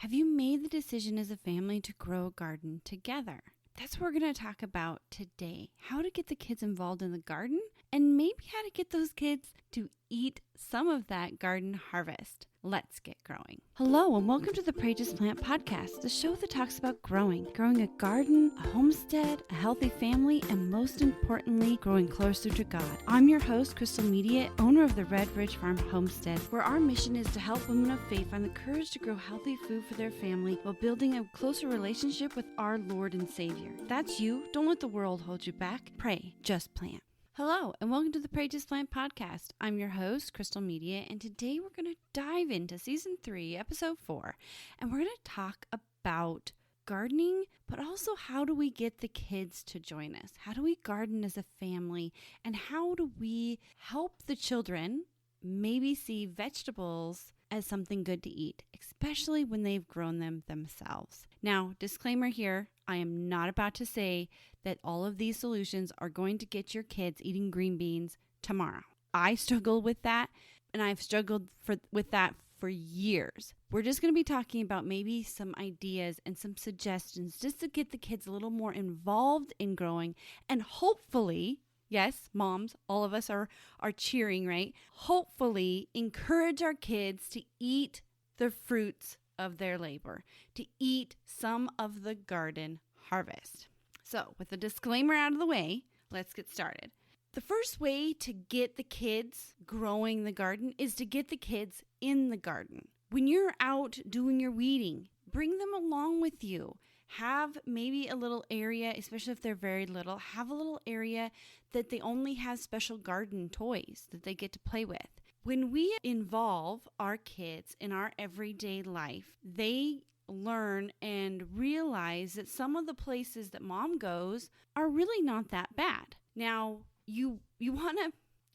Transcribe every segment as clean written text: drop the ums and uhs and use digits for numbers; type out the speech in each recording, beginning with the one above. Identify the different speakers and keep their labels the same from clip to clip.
Speaker 1: Have you made the decision as a family to grow a garden together? That's what we're going to talk about today. How to get the kids involved in the garden and maybe how to get those kids to eat some of that garden harvest. Let's get growing. Hello and welcome to the Pray Just Plant podcast, the show that talks about growing a garden, a homestead, a healthy family, and most importantly, growing closer to God. I'm your host, Crystal Media, owner of the Red Ridge Farm Homestead, where our mission is to help women of faith find the courage to grow healthy food for their family while building a closer relationship with our Lord and Savior. If that's you, don't let the world hold you back. Pray, just plant. Hello, and welcome to the Pray Just Plant podcast. I'm your host, Crystal Media, and today we're going to dive into Season 3, Episode 4, and we're going to talk about gardening, but also how do we get the kids to join us? How do we garden as a family, and how do we help the children maybe see vegetables as something good to eat, especially when they've grown them themselves. Now, disclaimer here, I am not about to say that all of these solutions are going to get your kids eating green beans tomorrow. I struggle with that, and I've struggled with that for years. We're just going to be talking about maybe some ideas and some suggestions just to get the kids a little more involved in growing, and hopefully, yes, moms, all of us are cheering, right? Hopefully encourage our kids to eat the fruits of their labor, to eat some of the garden harvest. So with the disclaimer out of the way, let's get started. The first way to get the kids growing the garden is to get the kids in the garden. When you're out doing your weeding, bring them along with you. Have maybe a little area, especially if they're very little, have a little area that they only have special garden toys that they get to play with. When we involve our kids in our everyday life, they learn and realize that some of the places that mom goes are really not that bad. Now, you want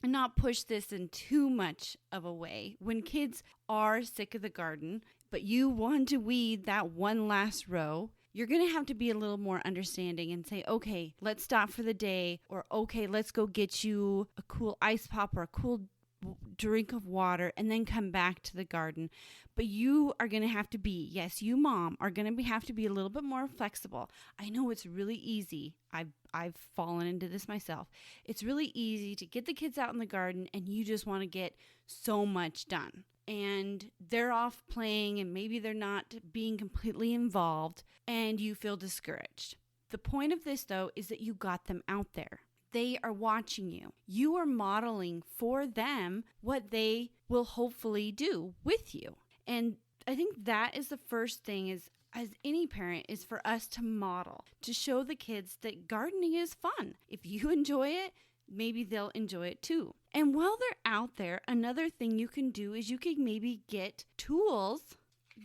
Speaker 1: to not push this in too much of a way. When kids are sick of the garden, but you want to weed that one last row, you're going to have to be a little more understanding and say, okay, let's stop for the day, or okay, let's go get you a cool ice pop or a cool drink of water and then come back to the garden. But you are going to have to be, yes, you mom are going to have to be a little bit more flexible. I know it's really easy. I've fallen into this myself. It's really easy to get the kids out in the garden and you just want to get so much done. And they're off playing and maybe they're not being completely involved and you feel discouraged. The point of this, though, is that you got them out there. They are watching you. You are modeling for them what they will hopefully do with you. And I think that is the first thing is, as any parent, is for us to model, to show the kids that gardening is fun. If you enjoy it, maybe they'll enjoy it too. And while they're out there, another thing you can do is you can maybe get tools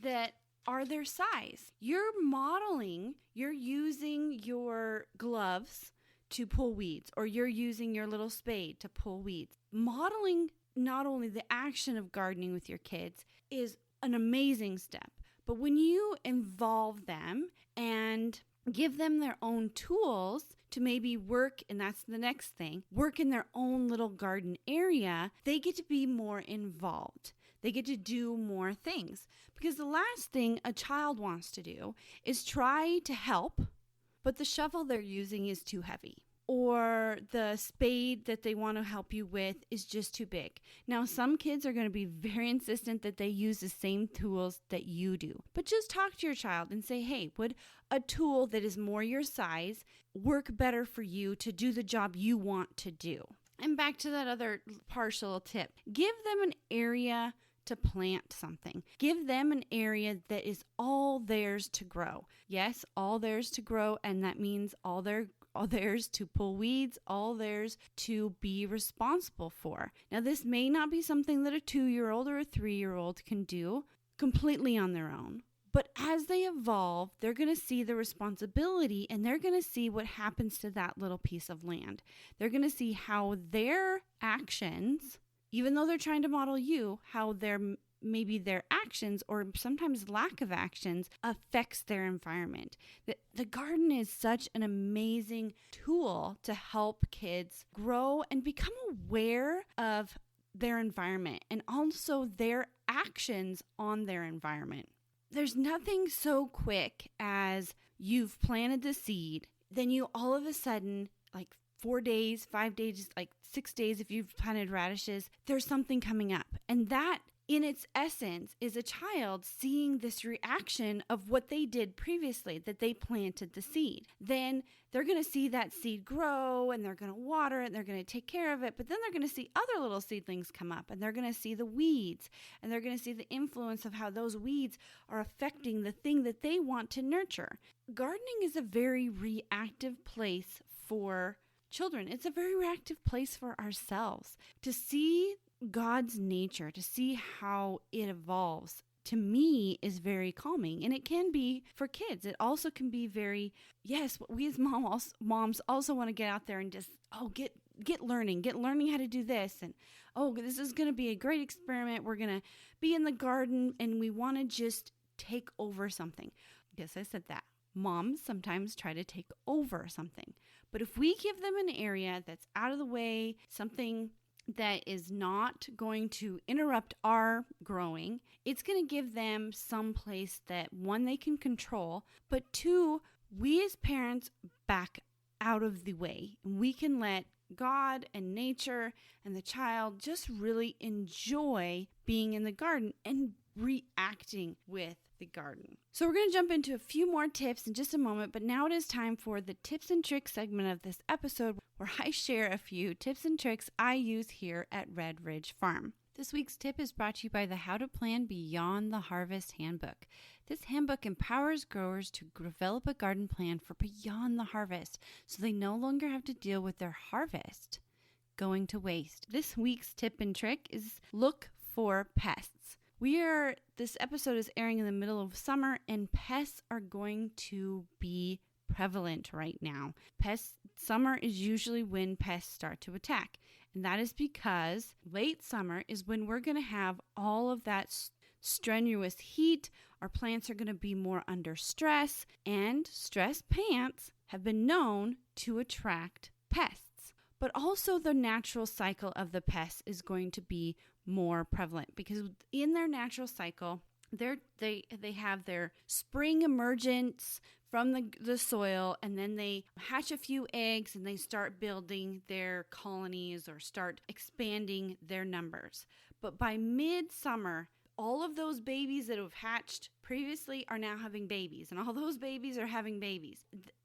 Speaker 1: that are their size. You're modeling, you're using your gloves to pull weeds, or you're using your little spade to pull weeds. Modeling not only the action of gardening with your kids is an amazing step, but when you involve them and give them their own tools to maybe work, and that's the next thing, work in their own little garden area, they get to be more involved. They get to do more things. Because the last thing a child wants to do is try to help, but the shovel they're using is too heavy, or the spade that they want to help you with is just too big. Now, some kids are going to be very insistent that they use the same tools that you do, but just talk to your child and say, hey, would a tool that is more your size work better for you to do the job you want to do? And back to that other partial tip, give them an area to plant something. Give them an area that is all theirs to grow. Yes, all theirs to grow, and that means all theirs to pull weeds, all theirs to be responsible for. Now, this may not be something that a 2-year-old or a 3-year-old can do completely on their own. But as they evolve, they're going to see the responsibility and they're going to see what happens to that little piece of land. They're going to see how their actions, even though they're trying to model you, how maybe their actions or sometimes lack of actions affects their environment. The garden is such an amazing tool to help kids grow and become aware of their environment and also their actions on their environment. there's nothing so quick as you've planted the seed, then you all of a sudden, like 4 days, 5 days, like 6 days, if you've planted radishes, there's something coming up. And that in its essence is a child seeing this reaction of what they did previously, that they planted the seed. Then they're going to see that seed grow and they're going to water it and they're going to take care of it. But then they're going to see other little seedlings come up and they're going to see the weeds and they're going to see the influence of how those weeds are affecting the thing that they want to nurture. Gardening is a very reactive place for children. It's a very reactive place for ourselves. To see God's nature, to see how it evolves, to me is very calming. And it can be for kids. It also can be very, yes, we as moms also want to get out there and just, get learning how to do this. And, this is going to be a great experiment. We're going to be in the garden and we want to just take over something. Yes, I said that. Moms sometimes try to take over something. But if we give them an area that's out of the way, something that is not going to interrupt our growing, it's going to give them some place that, one, they can control, but two, we as parents back out of the way. We can let God and nature and the child just really enjoy being in the garden and reacting with the garden. So we're going to jump into a few more tips in just a moment, but now it is time for the tips and tricks segment of this episode where I share a few tips and tricks I use here at Red Ridge Farm. This week's tip is brought to you by the How to Plan Beyond the Harvest Handbook. This handbook empowers growers to develop a garden plan for beyond the harvest so they no longer have to deal with their harvest going to waste. This week's tip and trick is look for pests. This episode is airing in the middle of summer and pests are going to be prevalent right now. Summer is usually when pests start to attack. And that is because late summer is when we're going to have all of that strenuous heat. Our plants are going to be more under stress, and stress plants have been known to attract pests. But also the natural cycle of the pests is going to be more prevalent because in their natural cycle, they have their spring emergence from the soil, and then they hatch a few eggs and they start building their colonies or start expanding their numbers. But by midsummer, all of those babies that have hatched previously are now having babies, and all those babies are having babies.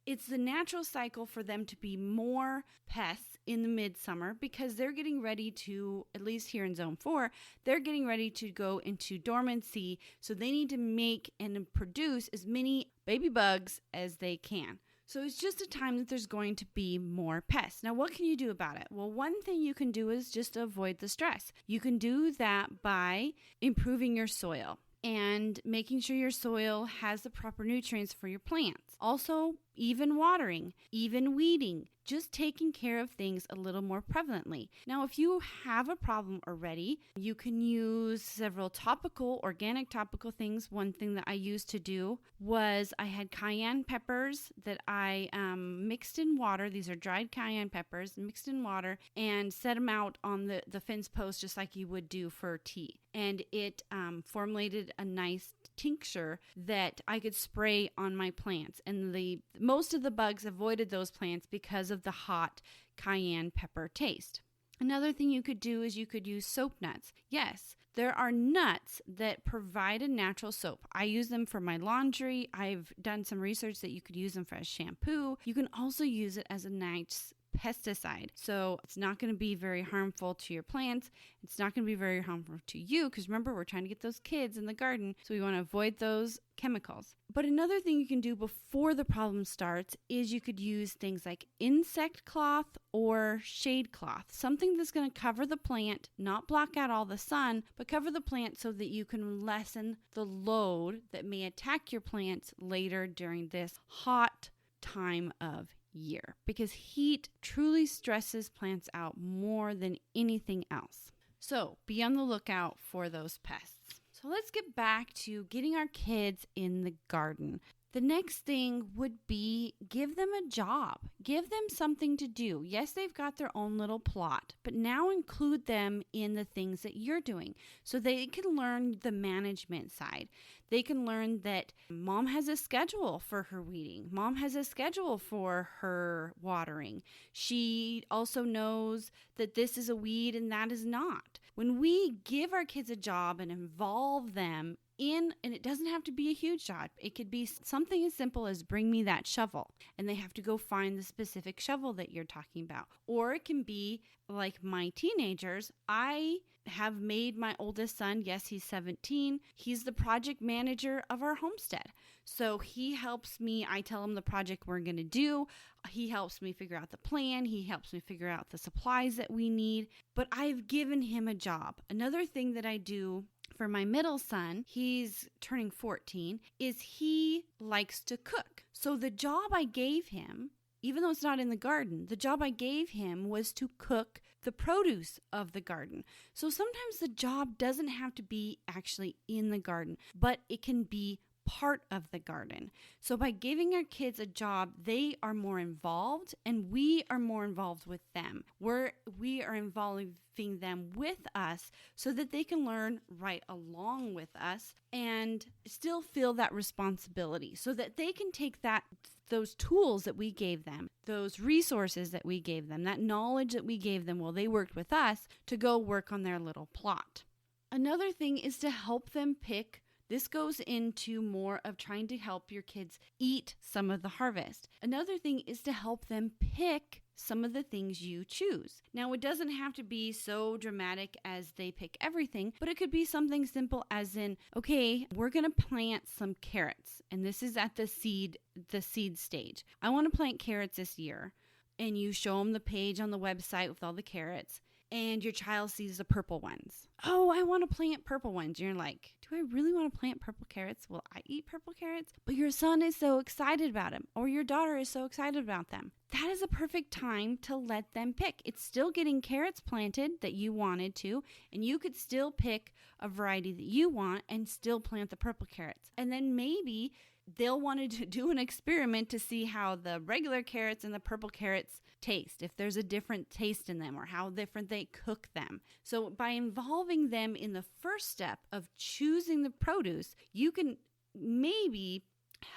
Speaker 1: It's the natural cycle for them to be more pests in the midsummer because they're getting ready to, at least here in Zone 4, they're getting ready to go into dormancy, so they need to make and produce as many baby bugs as they can. So it's just a time that there's going to be more pests. Now, what can you do about it? Well, one thing you can do is just avoid the stress. You can do that by improving your soil and making sure your soil has the proper nutrients for your plants. Also, even watering, even weeding, just taking care of things a little more prevalently. Now, if you have a problem already, you can use several organic topical things. One thing that I used to do was I had cayenne peppers that I mixed in water. These are dried cayenne peppers mixed in water and set them out on the fence post just like you would do for tea. And it formulated a nice tincture that I could spray on my plants. And most of the bugs avoided those plants because of the hot cayenne pepper taste. Another thing you could do is you could use soap nuts. Yes, there are nuts that provide a natural soap. I use them for my laundry. I've done some research that you could use them for as shampoo. You can also use it as a nice pesticide. So it's not going to be very harmful to your plants. It's not going to be very harmful to you because remember, we're trying to get those kids in the garden. So we want to avoid those chemicals. But another thing you can do before the problem starts is you could use things like insect cloth or shade cloth, something that's going to cover the plant, not block out all the sun, but cover the plant so that you can lessen the load that may attack your plants later during this hot time of year, because heat truly stresses plants out more than anything else. So be on the lookout for those pests. So let's get back to getting our kids in the garden. The next thing would be give them a job. Give them something to do. Yes, they've got their own little plot, but now include them in the things that you're doing so they can learn the management side. They can learn that mom has a schedule for her weeding. Mom has a schedule for her watering. She also knows that this is a weed and that is not. When we give our kids a job and involve them and it doesn't have to be a huge job. It could be something as simple as bring me that shovel, and they have to go find the specific shovel that you're talking about. Or it can be like my teenagers. I have made my oldest son, yes, he's 17. He's the project manager of our homestead. So he helps me. I tell him the project we're going to do. He helps me figure out the plan. He helps me figure out the supplies that we need. But I've given him a job. Another thing that I do for my middle son, he's turning 14, is he likes to cook. So the job I gave him, even though it's not in the garden, the job I gave him was to cook the produce of the garden. So sometimes the job doesn't have to be actually in the garden, but it can be part of the garden. So by giving our kids a job, they are more involved and we are more involved with them. We are involving them with us so that they can learn right along with us and still feel that responsibility so that they can take those tools that we gave them, those resources that we gave them, that knowledge that we gave them while they worked with us to go work on their little plot. Another thing is to help them pick. This goes into more of trying to help your kids eat some of the harvest. Another thing is to help them pick some of the things you choose. Now, it doesn't have to be so dramatic as they pick everything, but it could be something simple as in, okay, we're going to plant some carrots. And this is at the seed stage. I want to plant carrots this year. And you show them the page on the website with all the carrots. And your child sees the purple ones. Oh, I want to plant purple ones. You're like, do I really want to plant purple carrots? Will I eat purple carrots? But your son is so excited about them, or your daughter is so excited about them. That is a perfect time to let them pick. It's still getting carrots planted that you wanted to, and you could still pick a variety that you want and still plant the purple carrots. And then maybe they'll want to do an experiment to see how the regular carrots and the purple carrots taste, if there's a different taste in them or how different they cook them. So by involving them in the first step of choosing the produce, you can maybe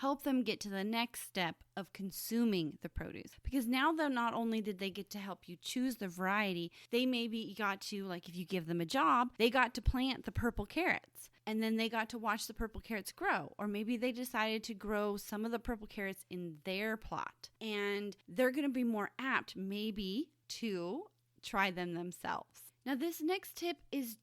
Speaker 1: help them get to the next step of consuming the produce. Because now that not only did they get to help you choose the variety, they maybe got to, like if you give them a job, they got to plant the purple carrots. And then they got to watch the purple carrots grow. Or maybe they decided to grow some of the purple carrots in their plot. And they're going to be more apt maybe to try them themselves. Now this next tip is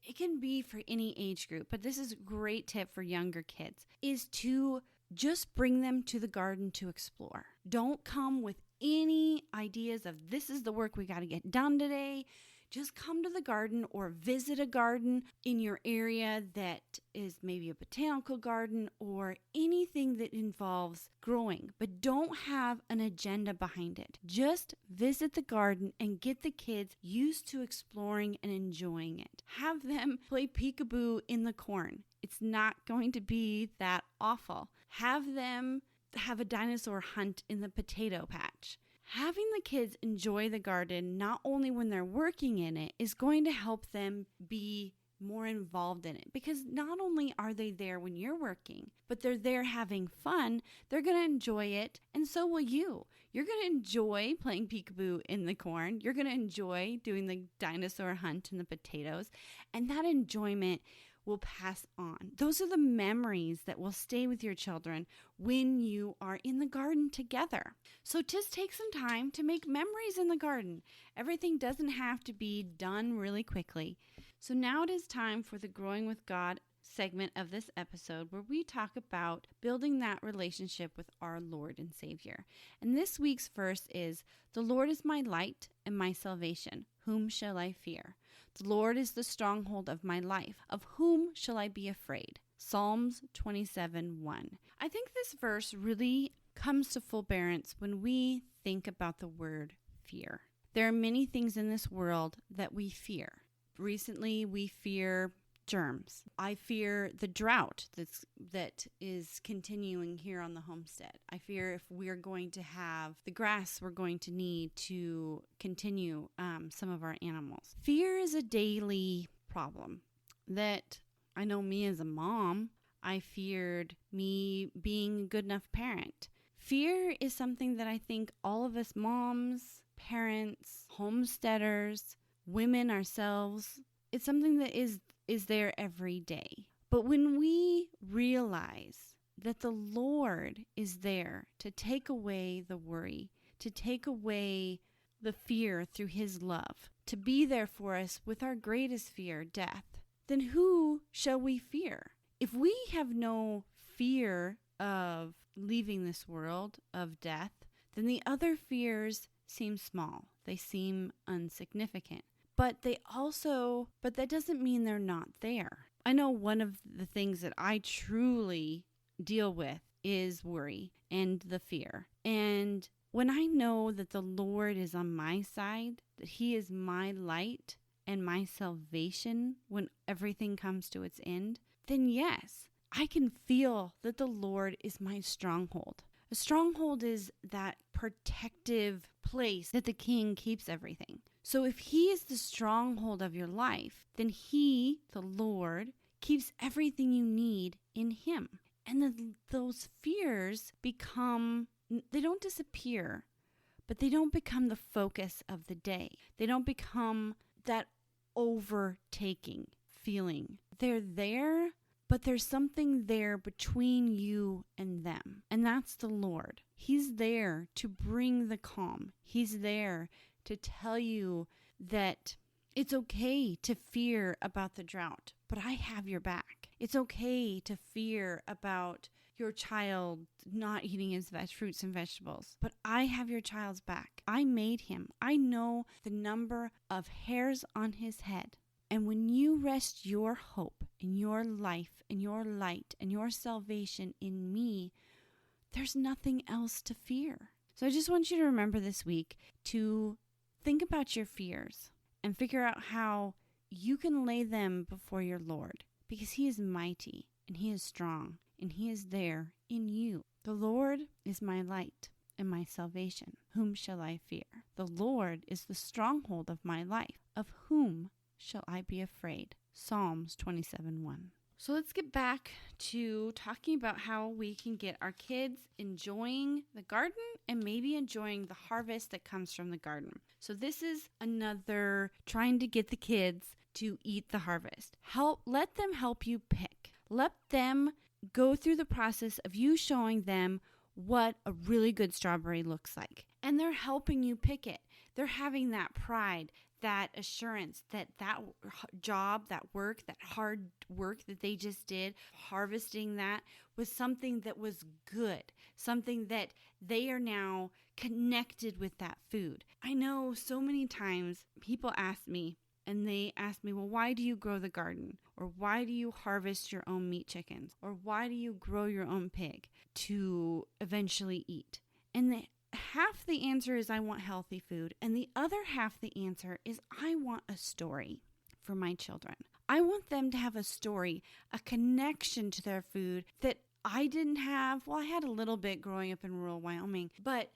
Speaker 1: it can be for any age group, but this is a great tip for younger kids, is to just bring them to the garden to explore. Don't come with any ideas of this is the work we got to get done today. Just come to the garden or visit a garden in your area that is maybe a botanical garden or anything that involves growing, but don't have an agenda behind it. Just visit the garden and get the kids used to exploring and enjoying it. Have them play peekaboo in the corn. It's not going to be that awful. Have them have a dinosaur hunt in the potato patch. Having the kids enjoy the garden, not only when they're working in it, is going to help them be more involved in it. Because not only are they there when you're working, but they're there having fun. They're going to enjoy it, and so will you. You're going to enjoy playing peekaboo in the corn. You're going to enjoy doing the dinosaur hunt in the potatoes, and that enjoyment will pass on. Those are the memories that will stay with your children when you are in the garden together. So just take some time to make memories in the garden. Everything doesn't have to be done really quickly. So now it is time for the Growing with God segment of this episode where we talk about building that relationship with our Lord and Savior. And this week's verse is, "The Lord is my light and my salvation. Whom shall I fear? The Lord is the stronghold of my life. Of whom shall I be afraid?" Psalms 27:1. I think this verse really comes to full bearance when we think about the word fear. There are many things in this world that we fear. Recently, we fear germs. I fear the drought that is continuing here on the homestead. I fear if we're going to have the grass we're going to need to continue some of our animals. Fear is a daily problem that I know me as a mom, I feared me being a good enough parent. Fear is something that I think all of us moms, parents, homesteaders, women ourselves, it's something that is there every day. But when we realize that the Lord is there to take away the worry, to take away the fear through his love, to be there for us with our greatest fear, death, then who shall we fear? If we have no fear of leaving this world, of death, then the other fears seem small. They seem insignificant. But that doesn't mean they're not there. I know one of the things that I truly deal with is worry and the fear. And when I know that the Lord is on my side, that he is my light and my salvation when everything comes to its end, then yes, I can feel that the Lord is my stronghold. A stronghold is that protective place that the King keeps everything. So if he is the stronghold of your life, then he, the Lord, keeps everything you need in him. And those fears they don't disappear, but they don't become the focus of the day. They don't become that overtaking feeling. They're there, but there's something there between you and them. And that's the Lord. He's there to bring the calm. He's there to tell you that it's okay to fear about the drought, but I have your back. It's okay to fear about your child not eating his fruits and vegetables, but I have your child's back. I made him. I know the number of hairs on his head. And when you rest your hope in your life and your light and your salvation in me, there's nothing else to fear. So I just want you to remember this week to think about your fears and figure out how you can lay them before your Lord, because he is mighty and he is strong and he is there in you. The Lord is my light and my salvation. Whom shall I fear? The Lord is the stronghold of my life. Of whom shall I be afraid? Psalms 27:1. So let's get back to talking about how we can get our kids enjoying the garden and maybe enjoying the harvest that comes from the garden. So this is another trying to get the kids to eat the harvest. Let them help you pick. Let them go through the process of you showing them what a really good strawberry looks like. And they're helping you pick it. They're having that pride, that assurance that job, that work, that hard work that they just did, harvesting that was something that was good, something that they are now connected with that food. I know so many times people ask me, well, why do you grow the garden? Or why do you harvest your own meat chickens? Or why do you grow your own pig to eventually eat? And half the answer is I want healthy food. And the other half the answer is I want a story for my children. I want them to have a story, a connection to their food that I didn't have. Well, I had a little bit growing up in rural Wyoming, but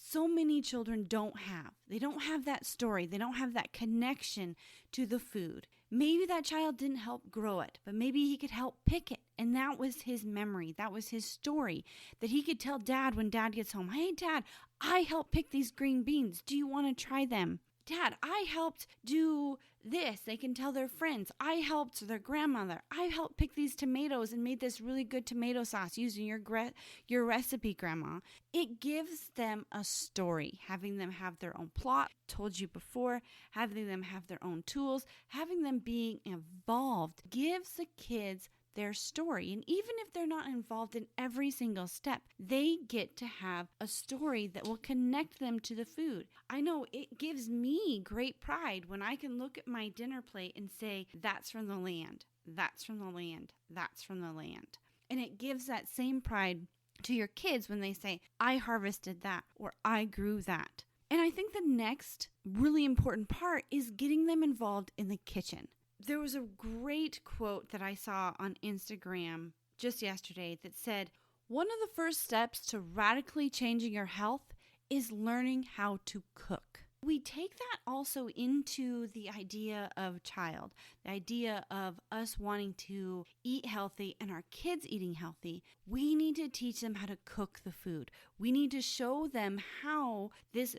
Speaker 1: so many children don't have. They don't have that story. They don't have that connection to the food. Maybe that child didn't help grow it, but maybe he could help pick it. And that was his memory. That was his story that he could tell Dad when Dad gets home. Hey, Dad, I helped pick these green beans. Do you want to try them? Dad, I helped do this. They can tell their friends. I helped their grandmother. I helped pick these tomatoes and made this really good tomato sauce using your recipe, Grandma. It gives them a story, having them have their own plot, told you before, having them have their own tools, having them being involved gives the kids their story. And even if they're not involved in every single step, they get to have a story that will connect them to the food. I know it gives me great pride when I can look at my dinner plate and say, that's from the land, that's from the land, that's from the land. And it gives that same pride to your kids when they say, I harvested that or I grew that. And I think the next really important part is getting them involved in the kitchen. there was a great quote that I saw on Instagram just yesterday that said, one of the first steps to radically changing your health is learning how to cook. We take that also into the idea of child, the idea of us wanting to eat healthy and our kids eating healthy. We need to teach them how to cook the food. We need to show them how this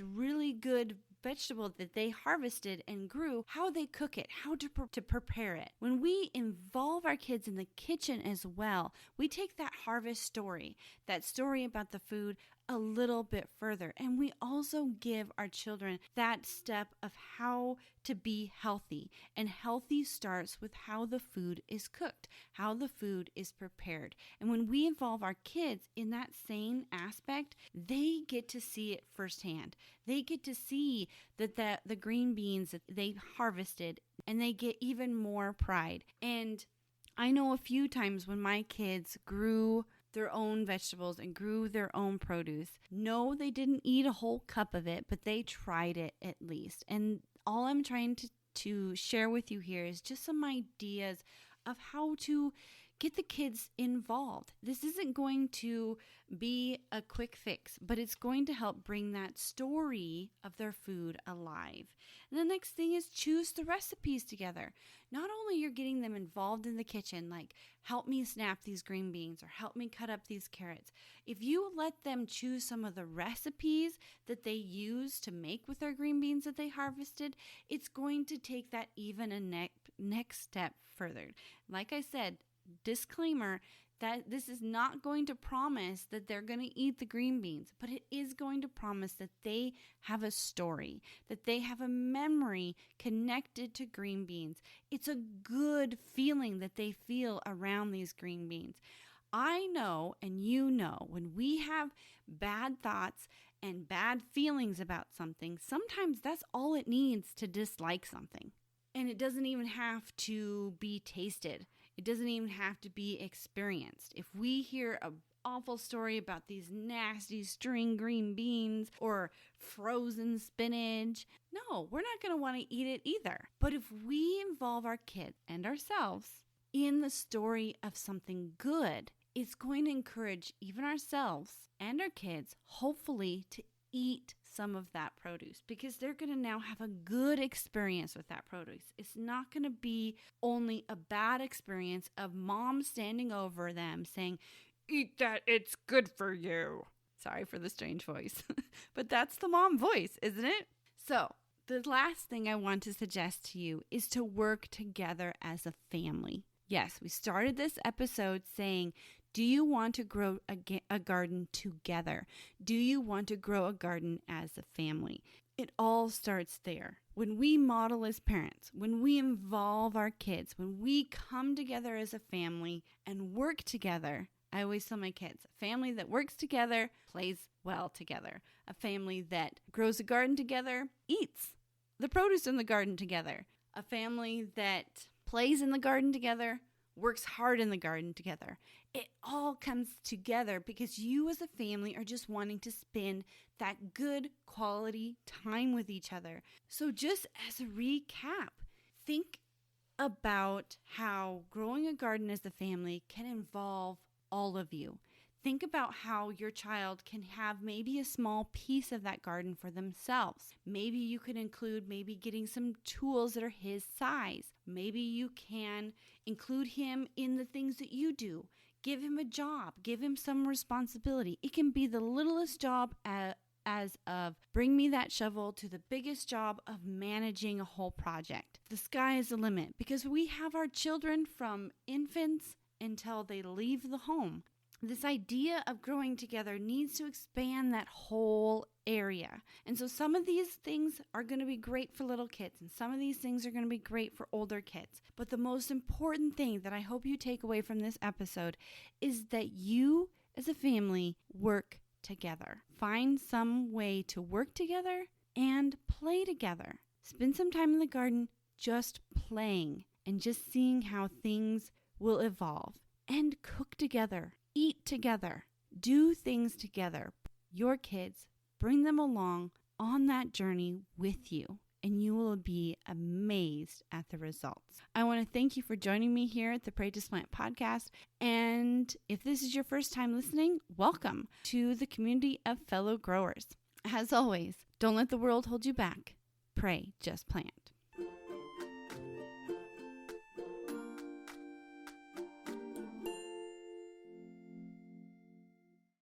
Speaker 1: really good vegetable that they harvested and grew, how they cook it, how to prepare it. When we involve our kids in the kitchen as well, we take that harvest story, that story about the food, a little bit further. And we also give our children that step of how to be healthy. And healthy starts with how the food is cooked, how the food is prepared. And when we involve our kids in that same aspect, they get to see it firsthand. They get to see that the green beans that they harvested, and they get even more pride. And I know a few times when my kids grew their own vegetables and grew their own produce. No, they didn't eat a whole cup of it, but they tried it at least. And all I'm trying to share with you here is just some ideas of how to get the kids involved. This isn't going to be a quick fix, but it's going to help bring that story of their food alive. And the next thing is choose the recipes together. Not only you're getting them involved in the kitchen, like help me snap these green beans or help me cut up these carrots. If you let them choose some of the recipes that they use to make with their green beans that they harvested, it's going to take that even a next step further. Like I said, disclaimer that this is not going to promise that they're going to eat the green beans, but it is going to promise that they have a story, that they have a memory connected to green beans. It's a good feeling that they feel around these green beans. I know, and you know, when we have bad thoughts and bad feelings about something, sometimes that's all it needs to dislike something. And it doesn't even have to be tasted. It doesn't even have to be experienced. If we hear an awful story about these nasty string green beans or frozen spinach, no, we're not going to want to eat it either. But if we involve our kids and ourselves in the story of something good, it's going to encourage even ourselves and our kids, hopefully, to eat some of that produce, because they're going to now have a good experience with that produce. It's not going to be only a bad experience of mom standing over them saying, eat that, it's good for you. Sorry for the strange voice, but that's the mom voice, isn't it? So the last thing I want to suggest to you is to work together as a family. Yes, we started this episode saying, do you want to grow a garden together? Do you want to grow a garden as a family? It all starts there. When we model as parents, when we involve our kids, when we come together as a family and work together, I always tell my kids, a family that works together plays well together. A family that grows a garden together eats the produce in the garden together. A family that plays in the garden together works hard in the garden together. It all comes together because you as a family are just wanting to spend that good quality time with each other. So just as a recap, think about how growing a garden as a family can involve all of you. Think about how your child can have maybe a small piece of that garden for themselves. Maybe you could include getting some tools that are his size. Maybe you can include him in the things that you do. Give him a job. Give him some responsibility. It can be the littlest job as of bring me that shovel to the biggest job of managing a whole project. The sky is the limit because we have our children from infants until they leave the home. This idea of growing together needs to expand that whole area. And so some of these things are going to be great for little kids, and some of these things are going to be great for older kids. But the most important thing that I hope you take away from this episode is that you as a family work together. Find some way to work together and play together. Spend some time in the garden just playing and just seeing how things will evolve. And cook together. Eat together. Do things together. Your kids, bring them along on that journey with you. and you will be amazed at the results. I want to thank you for joining me here at the Pray to Plant podcast. And if this is your first time listening, welcome to the community of fellow growers. As always, don't let the world hold you back. Pray, just plant.